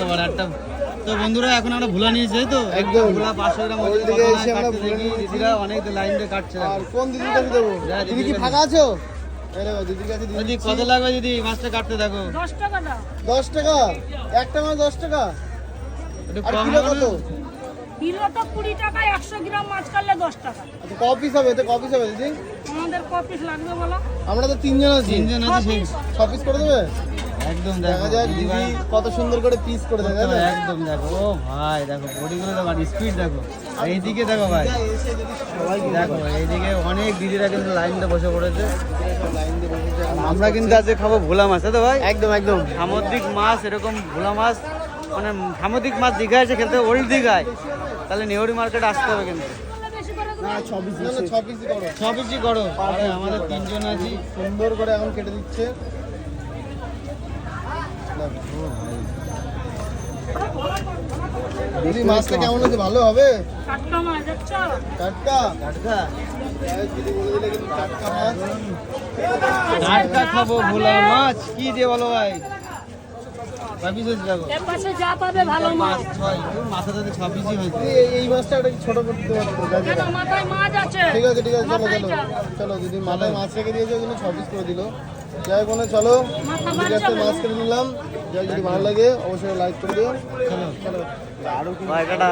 আবার একটা। তো বন্ধুরা এখন আমরা ভুলা নিয়েছি তো একদম। ভুলা 500 গ্রাম ওই দিকে এসে আমরা ভুলা দেখি নিয়েছি। দিদিরা অনেক লাইন দিয়ে কাটছে। আর কোন দিদির কাছে দেবো? যা, দিদি কি দিদির ফাঁকা আছো? এই দেখো দিদির কাছে দিয়ে দিদি দিচ্ছি। কত লাগবে দিদি মাছটা কাটতে দেখো? 10 টাকা দাও। 10 টাকা? একটা মাছ 10 টাকা? একটু আর কম কিলো হবে কত? না? কিলো তো 20 টাকা, 100 গ্রাম মাছ কাটলে 10 টাকা। আচ্ছা ক পিস হবে? এতে ক পিস হবে দিদি? আমাদের ক পিস লাগবে বলো? আমরা তো 3 জন আছি। 3 জন আছে সেই 6 পিস করে দেবে? একদম দেখা দেখো যাক দিদি দিদি ভাই কত সুন্দর করে পিস করে দেবে তাই না? একদম দেখো। ও ভাই দেখো বডিগুলো দেখো আর স্পিড দেখো। আর এইদিকে দেখো ভাই এসে যদি সবাই দেখো এইদিকে অনেক দিদিরা কিন্তু লাইনটা বসে পড়েছে। লাইন দিয়ে বসেছে আর আমরা কিন্তু আজকে খাবো ভোলা মাছ তাই তো ভাই? একদম একদম। সামুদ্রিক মাছ এরকম ভোলা মাছ মানে সামুদ্রিক মাছ দীঘায় এসে খেলতে ওল্ড দীঘায়, তাহলে নেহরু মার্কেটে আসতে হবে কিন্তু। বেশি করে না 6 পিস না 6 পিসই করো। 6 পিসই করো। আরে আমাদের 3 জন আছি। সুন্দর করে এখন কেটে দিচ্ছে। দিদি মাছটা কেমন হয়েছে? ভালো হবে? টাটকা মাছ দেখছো? টাটকা? টাটকা দিদি বলে দিলে কিন্তু টাটকা মাছ। টাটকা খাবো ভোলা মাছ কি দিয়ে বলো ভাই? 6 পিস হয়েছে দেখো। এর পাশে যা পাবে ভালো মাছ। 6 মাথা তাতে 6 পিসই হয়েছে। দিদি, এই মাছটা একটা ছোট করে দিতে পারবো? কেন মাথায় মাছ আছে? ঠিক আছে ঠিক আছে, চলো মাথায় চলো যা। চলো দিদি মাথায় মাছ রেখে দিয়েছে ওই জন্য 6 পিস করে দিল। যাই হোক চলো মাথা দিদির কাছ থেকে মাছ কেটে নিলাম। যাই যদি ভালো লাগে অবশ্যই লাইক করে দিও। চলো চলো আরো কি ভাই টাটা।